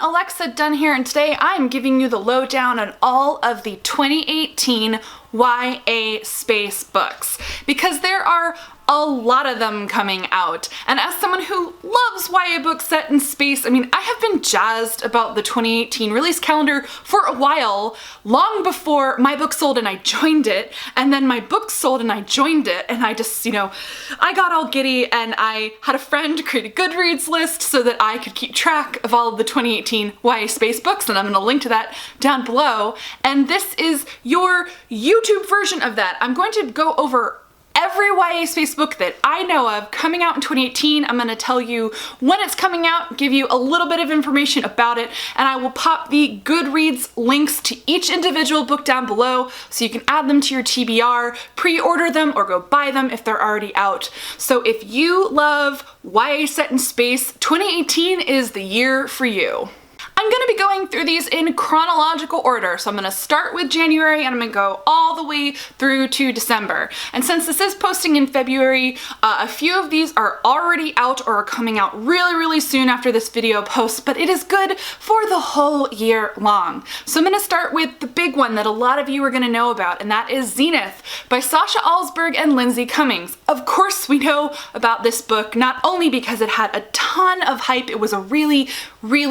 Alexa Dunn here, and today I'm giving you the lowdown on all of the 2018 YA space books, because there are a lot of them coming out. And as someone who loves YA books set in space, I mean, I have been jazzed about the 2018 release calendar for a while, long before my book sold and I joined it, and then my book sold and I joined it, and I just, I got all giddy, and I had a friend create a Goodreads list so that I could keep track of all of the 2018 YA space books, and I'm gonna link to that down below. And this is your YouTube version of that. I'm going to go over every YA space book that I know of coming out in 2018. I'm gonna tell you when it's coming out, give you a little bit of information about it, and I will pop the Goodreads links to each individual book down below so you can add them to your TBR, pre-order them, or go buy them if they're already out. So if you love YA set in space, 2018 is the year for you. I'm gonna be going through these in chronological order, so I'm gonna start with January and I'm gonna go all the way through to December. And since this is posting in February, a few of these are already out or are coming out really soon after this video posts, but it is good for the whole year long. So I'm gonna start with the big one that a lot of you are gonna know about, and that is Zenith by Sasha, Alsberg, and Lindsay Cummings. Of course we know about this book, not only because it had a ton of hype, it was a really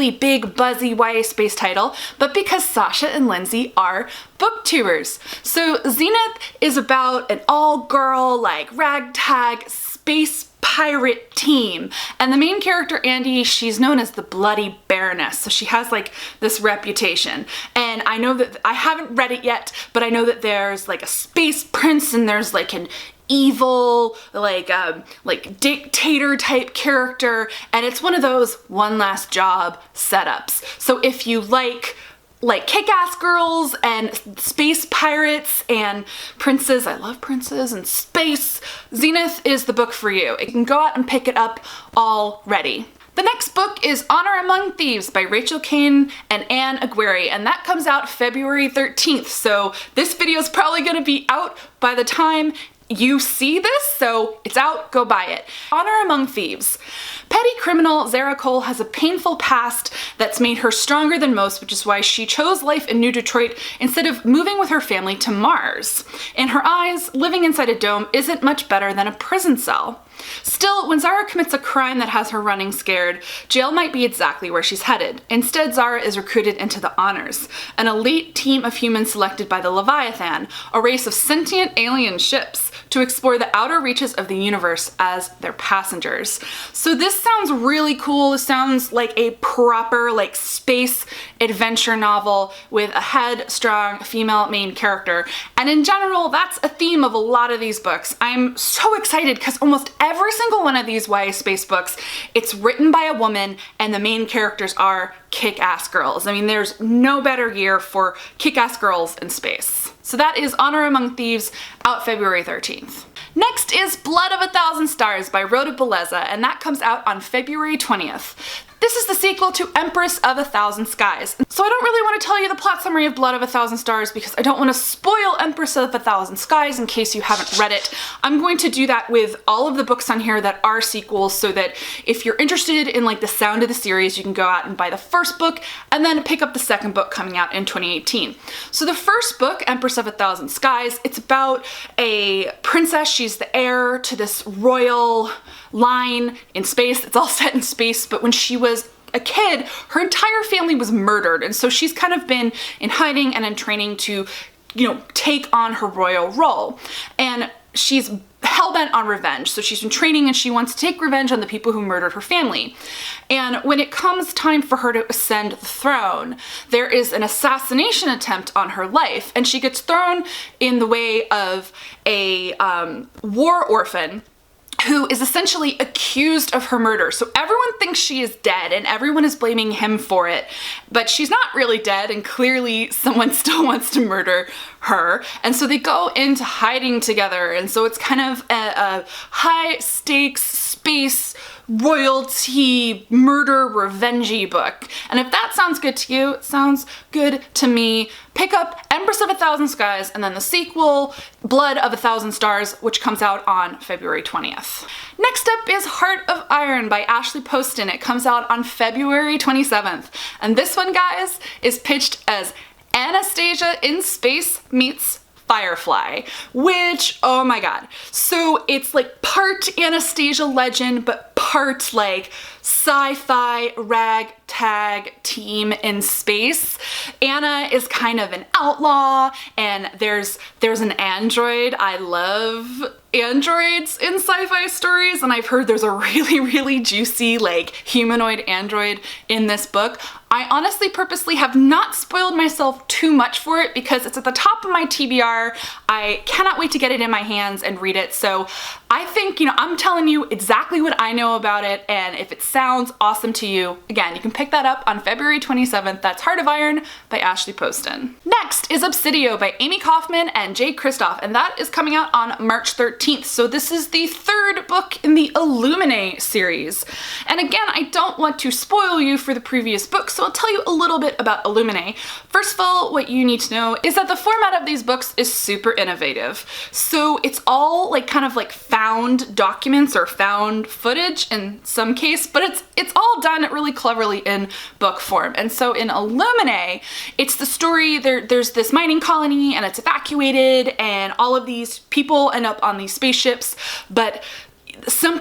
big buzzy YA space title, but because Sasha and Lindsay are booktubers. So Zenith is about an all-girl, like, ragtag space pirate team, and the main character, Andy, she's known as the Bloody Baroness, so she has like this reputation. And I know that, I haven't read it yet, but I know that there's like a space prince and there's like an evil, like dictator type character, and it's one of those one last job setups. So if you like kick-ass girls and space pirates and princes, I love princes and space, Zenith is the book for you. You can go out and pick it up already. The next book is Honor Among Thieves by Caine and Aguirre, and that comes out February 13th, so this video is probably gonna be out by the time you see this, so it's out, go buy it. Honor Among Thieves. Petty criminal Zara Cole has a painful past that's made her stronger than most, which is why she chose life in New Detroit instead of moving with her family to Mars. In her eyes, living inside a dome isn't much better than a prison cell. Still, when Zara commits a crime that has her running scared, jail might be exactly where she's headed. Instead, Zara is recruited into the Honors, an elite team of humans selected by the Leviathan, a race of sentient alien ships, to explore the outer reaches of the universe as their passengers. So this sounds really cool. It sounds like a proper space adventure novel with a headstrong female main character. And in general, that's a theme of a lot of these books. I'm so excited because almost every single one of these YA space books, it's written by a woman and the main characters are kick-ass girls. I mean, there's no better year for kick-ass girls in space. So that is Honor Among Thieves, out February 13th. Next is Blood of a Thousand Stars by Rhoda Belleza, and that comes out on February 20th. This is the sequel to Empress of a Thousand Skies. So I don't really want to tell you the plot summary of Blood of a Thousand Stars because I don't want to spoil Empress of a Thousand Skies in case you haven't read it. I'm going to do that with all of the books on here that are sequels, so that if you're interested in the sound of the series, you can go out and buy the first book and then pick up the second book coming out in 2018. So the first book, Empress of a Thousand Skies, it's about a princess. She's the heir to this royal line in space. It's all set in space, but when she was a kid, her entire family was murdered, and so she's kind of been in hiding and in training to, take on her royal role. And she's hell-bent on revenge, so she's been training and she wants to take revenge on the people who murdered her family. And when it comes time for her to ascend the throne, there is an assassination attempt on her life, and she gets thrown in the way of a war orphan who is essentially accused of her murder. So everyone thinks she is dead and everyone is blaming him for it, but she's not really dead, and clearly someone still wants to murder her. And so they go into hiding together, and so it's kind of a high stakes space royalty, murder, revenge-y book. And if that sounds good to you, it sounds good to me. Pick up Empress of a Thousand Skies and then the sequel, Blood of a Thousand Stars, which comes out on February 20th. Next up is Heart of Iron by Ashley Poston. It comes out on February 27th. And this one, guys, is pitched as Anastasia in Space meets Firefly, which, oh my god. So it's like part Anastasia legend, but part like sci-fi ragtag team in space. Anna is kind of an outlaw, and there's an android. I love androids in sci-fi stories, and I've heard there's a really juicy like humanoid android in this book. I honestly purposely have not spoiled myself too much for it because it's at the top of my TBR. I cannot wait to get it in my hands and read it. So I think, I'm telling you exactly what I know about it, and if it sounds awesome to you, again, you can pick that up on February 27th. That's Heart of Iron by Ashley Poston. Next is Obsidio by Amie Kaufman and Jay Kristoff, and that is coming out on March 13th. So this is the third book in the Illuminae series. And again, I don't want to spoil you for the previous books, so I'll tell you a little bit about Illuminae. First of all, what you need to know is that the format of these books is super innovative. So it's all like kind of like found documents or found footage in some case, but it's all done really cleverly in book form. And so in Illuminae, it's the story, there's this mining colony and it's evacuated and all of these people end up on these spaceships, but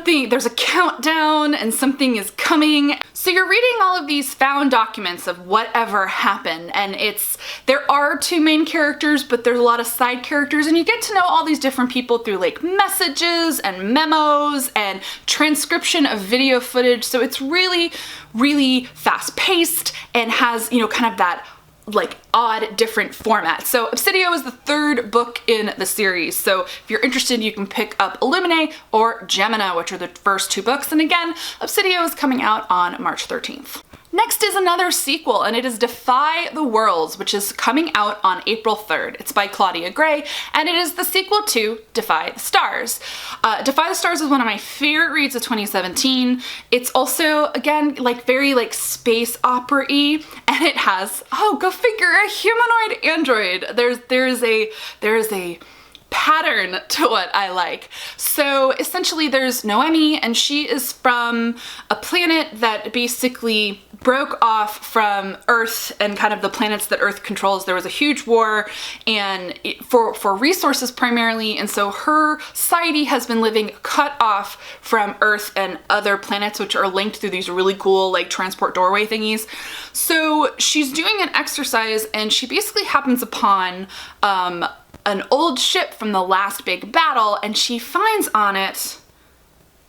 there's a countdown and something is coming. So you're reading all of these found documents of whatever happened, and there are two main characters, but there's a lot of side characters, and you get to know all these different people through like messages and memos and transcription of video footage. So it's really fast paced and has, kind of that like odd different format. So Obsidio is the third book in the series. So if you're interested, you can pick up Illuminae or Gemina, which are the first two books. And again, Obsidio is coming out on March 13th. Next is another sequel, and it is Defy the Worlds, which is coming out on April 3rd. It's by Claudia Gray, and it is the sequel to Defy the Stars. Defy the Stars is one of my favorite reads of 2017. It's also, again, like very like space opera-y, and it has, oh, go figure, a humanoid android. There is a pattern to what I like. So essentially there's Noemi, and she is from a planet that basically broke off from Earth and kind of the planets that Earth controls. There was a huge war and for resources primarily, and so her society has been living cut off from Earth and other planets, which are linked through these really cool like transport doorway thingies. So she's doing an exercise, and she basically happens upon an old ship from the last big battle, and she finds on it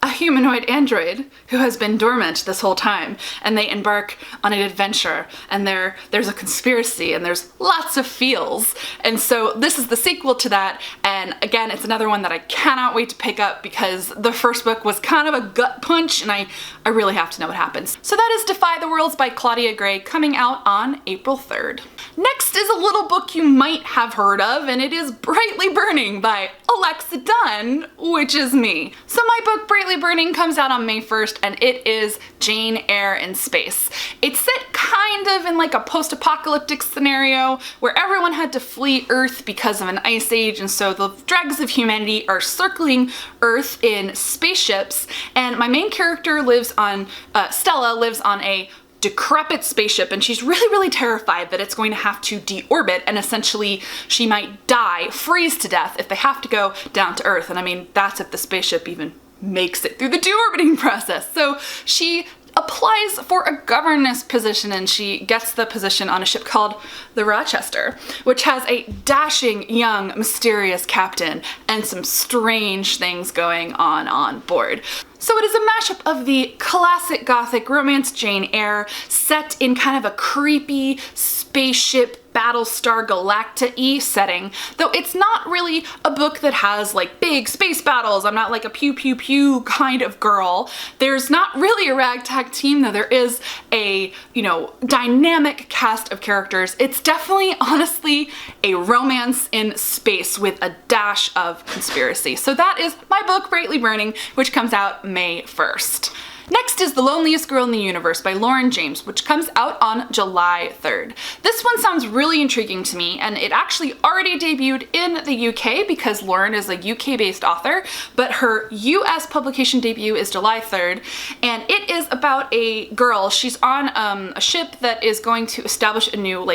a humanoid android who has been dormant this whole time, and they embark on an adventure, and there's a conspiracy, and there's lots of feels. And so this is the sequel to that, and again, it's another one that I cannot wait to pick up because the first book was kind of a gut punch, and I really have to know what happens. So that is Defy the Worlds by Claudia Gray, coming out on April 3rd. Next is a little book you might have heard of, and it is Brightly Burning by Alexa Donne, which is me. So my book Brightly Burning comes out on May 1st, and it is Jane Eyre in space. It's set kind of in like a post-apocalyptic scenario where everyone had to flee Earth because of an ice age, and so the dregs of humanity are circling Earth in spaceships, and my main character Stella lives on a decrepit spaceship, and she's really terrified that it's going to have to deorbit, and essentially she might freeze to death if they have to go down to Earth. And I mean, that's if the spaceship even makes it through the deorbiting process. So she applies for a governess position, and she gets the position on a ship called the Rochester, which has a dashing young mysterious captain and some strange things going on board. So it is a mashup of the classic gothic romance Jane Eyre set in kind of a creepy spaceship Battlestar Galacta-y setting, though it's not really a book that has like big space battles. I'm not like a pew pew pew kind of girl. There's not really a ragtag team, though there is a, dynamic cast of characters. It's definitely, honestly, a romance in space with a dash of conspiracy. So that is my book Brightly Burning, which comes out May 1st. Next is The Loneliest Girl in the Universe by Lauren James, which comes out on July 3rd. This one sounds really intriguing to me, and it actually already debuted in the UK because Lauren is a UK-based author, but her US publication debut is July 3rd, and it is about a girl. She's on a ship that is going to establish a new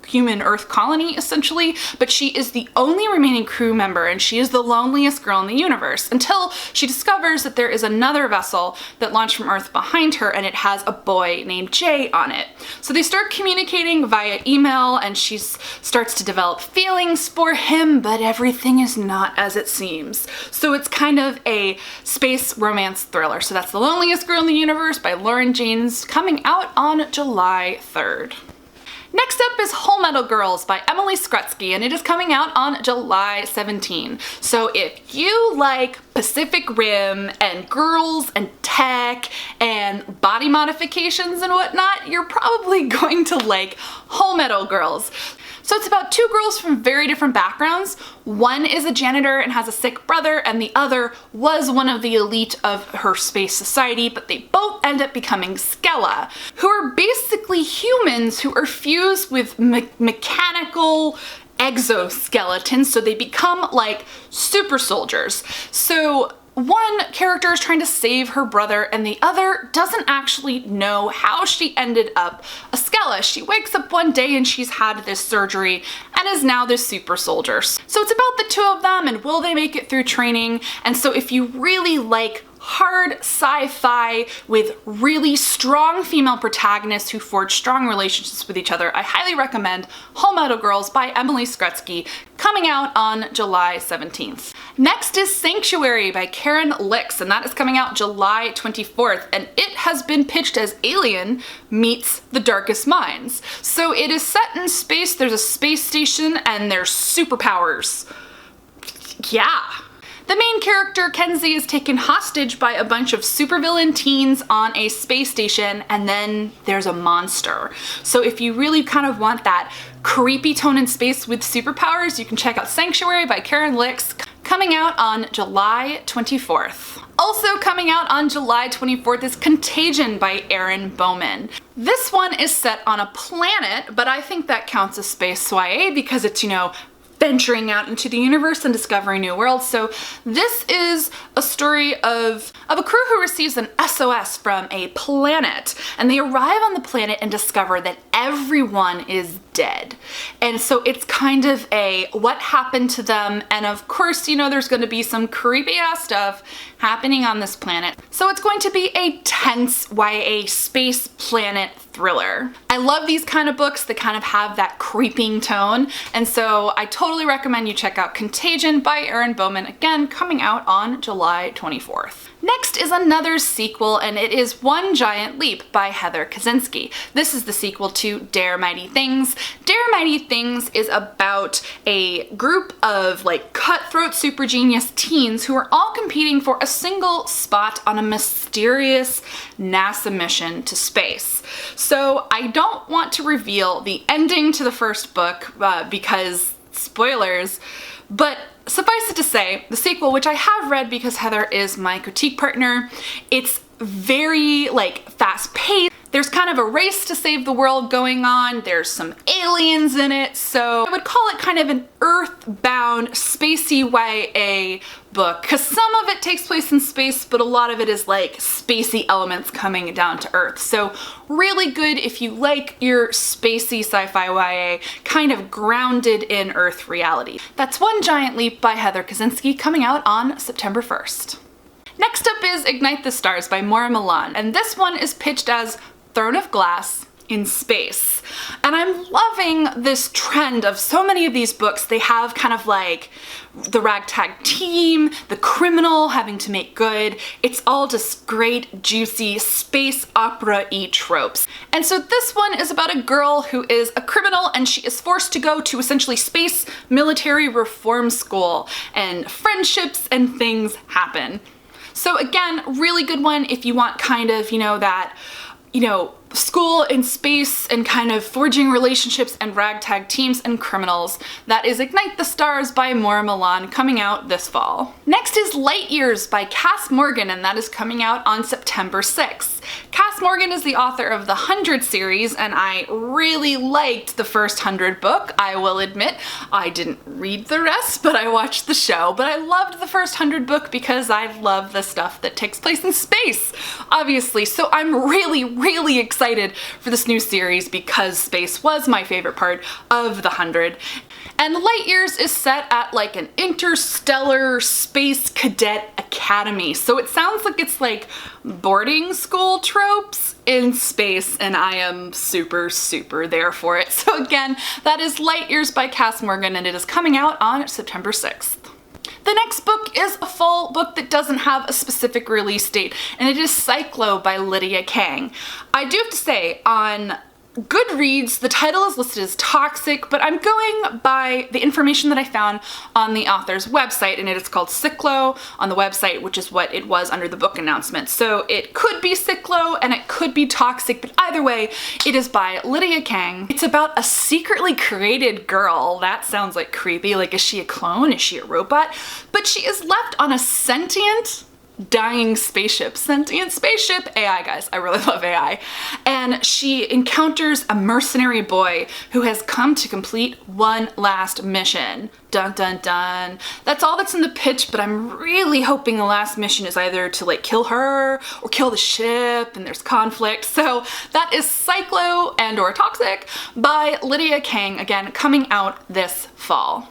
human Earth colony, essentially, but she is the only remaining crew member, and she is the loneliest girl in the universe until she discovers that there is another vessel that launched from Earth behind her, and it has a boy named Jay on it. So they start communicating via email, and she starts to develop feelings for him, but everything is not as it seems. So it's kind of a space romance thriller. So that's The Loneliest Girl in the Universe by Lauren James, coming out on July 3rd. Next up is Whole Metal Girls by Emily Skrutsky, and it is coming out on July 17. So if you like Pacific Rim and girls and tech and body modifications and whatnot, you're probably going to like Whole Metal Girls. So it's about two girls from very different backgrounds. One is a janitor and has a sick brother, and the other was one of the elite of her space society, but they both end up becoming Skella, who are basically humans who are fused with mechanical exoskeletons, so they become like super soldiers. So one character is trying to save her brother, and the other doesn't actually know how she ended up a Skella. She wakes up one day and she's had this surgery and is now this super soldier. So it's about the two of them and will they make it through training. And so if you really like hard sci-fi with really strong female protagonists who forge strong relationships with each other, I highly recommend Whole Metal Girls by Emily Skrutsky, coming out on July 17th. Next is Sanctuary by Karen Lix, and that is coming out July 24th, and it has been pitched as Alien meets The Darkest Minds. So it is set in space, there's a space station, and there's superpowers. Yeah. The main character, Kenzie, is taken hostage by a bunch of supervillain teens on a space station, and then there's a monster. So if you really kind of want that creepy tone in space with superpowers, you can check out Sanctuary by Karen Lix, coming out on July 24th. Also coming out on July 24th is Contagion by Erin Bowman. This one is set on a planet, but I think that counts as space YA because it's, venturing out into the universe and discovering new worlds. So this is a story of a crew who receives an SOS from a planet, and they arrive on the planet and discover that everyone is dead. And so it's kind of a what happened to them, and of course, there's going to be some creepy ass stuff happening on this planet. So it's going to be a tense YA space planet thriller. I love these kind of books that kind of have that creeping tone, and so I totally recommend you check out Contagion by Erin Bowman, again coming out on July 24th. Next is another sequel, and it is One Giant Leap by Heather Kaczynski. This is the sequel to Dare Mighty Things. Dare Mighty Things is about a group of cutthroat super genius teens who are all competing for a single spot on a mysterious NASA mission to space. So I don't want to reveal the ending to the first book because spoilers, but suffice it to say, the sequel, which I have read because Heather is my critique partner, it's very fast-paced. There's kind of a race to save the world going on. There's some aliens in it, so I would call it kind of an earthbound, spacey YA book, because some of it takes place in space, but a lot of it is spacey elements coming down to Earth. So really good if you like your spacey sci-fi YA, kind of grounded in Earth reality. That's One Giant Leap by Heather Kaczynski, coming out on September 1st. Next up is Ignite the Stars by Maura Milan, and this one is pitched as Throne of Glass in space. And I'm loving this trend of so many of these books. They have kind of the ragtag team, the criminal having to make good. It's all just great, juicy, space opera-y tropes. And so this one is about a girl who is a criminal, and she is forced to go to essentially space military reform school, and friendships and things happen. So again, really good one if you want kind of, that, school in space and kind of forging relationships and ragtag teams and criminals. That is Ignite the Stars by Maura Milan, coming out this fall. Next is Light Years by Cass Morgan, and that is coming out on September 6th. Cass Morgan is the author of the 100 series, and I really liked the first 100 book. I will admit I didn't read the rest, but I watched the show. But I loved the first 100 book because I love the stuff that takes place in space, obviously. So I'm really excited for this new series because space was my favorite part of the 100. And Light Years is set at like an interstellar space cadet academy. So it sounds like it's like boarding school tropes in space, and I am super there for it. So again, that is Light Years by Cass Morgan, and it is coming out on September 6th. The next book is a full book that doesn't have a specific release date, and it is Cyclo by Lydia Caine. I do have to say, on Goodreads, the title is listed as toxic, but I'm going by the information that I found on the author's website, and it is called Cyclo on the website, which is what it was under the book announcement. So it could be Cyclo and it could be toxic, but either way, it is by Lydia Caine. It's about a secretly created girl. That sounds like creepy. Like, is she a clone? Is she a robot? But she is left on a sentient dying spaceship. Sentient spaceship. AI, guys. I really love AI. And she encounters a mercenary boy who has come to complete one last mission. Dun dun dun. That's all that's in the pitch, but I'm really hoping the last mission is either to like kill her or kill the ship, and there's conflict. So that is Cyclo and or Toxic by Lydia Caine, again coming out this fall.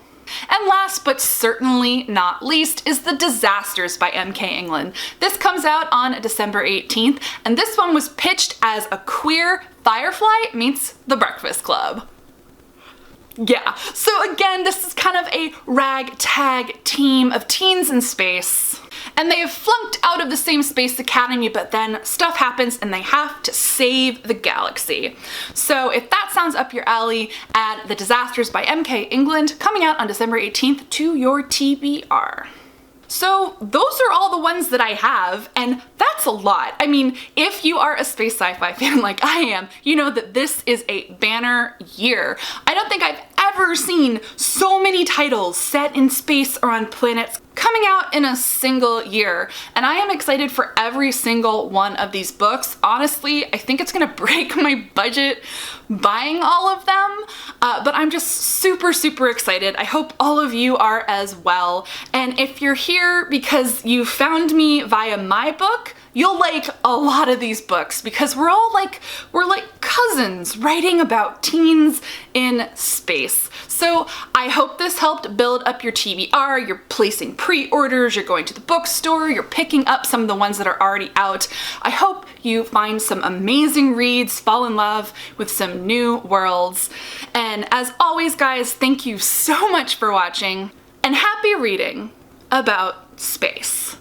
And last but certainly not least is The Disasters by M.K. England. This comes out on December 18th, and this one was pitched as a queer Firefly meets The Breakfast Club. Yeah, so again, this is kind of a ragtag team of teens in space. And they have flunked out of the same space academy, but then stuff happens and they have to save the galaxy. So if that sounds up your alley, add The Disasters by M.K. England, coming out on December 18th to your TBR. So those are all the ones that I have, and that's a lot. I mean, if you are a space sci-fi fan like I am, you know that this is a banner year. I don't think I've ever seen so many titles set in space or on planets coming out in a single year, and I am excited for every single one of these books. Honestly, I think it's gonna break my budget buying all of them, but I'm just super excited. I hope all of you are as well. And if you're here because you found me via my book, you'll like a lot of these books because we're like cousins writing about teens in space. So I hope this helped build up your TBR. You're placing pre-orders, you're going to the bookstore, you're picking up some of the ones that are already out. I hope you find some amazing reads, fall in love with some new worlds. And as always, guys, thank you so much for watching, and happy reading about space.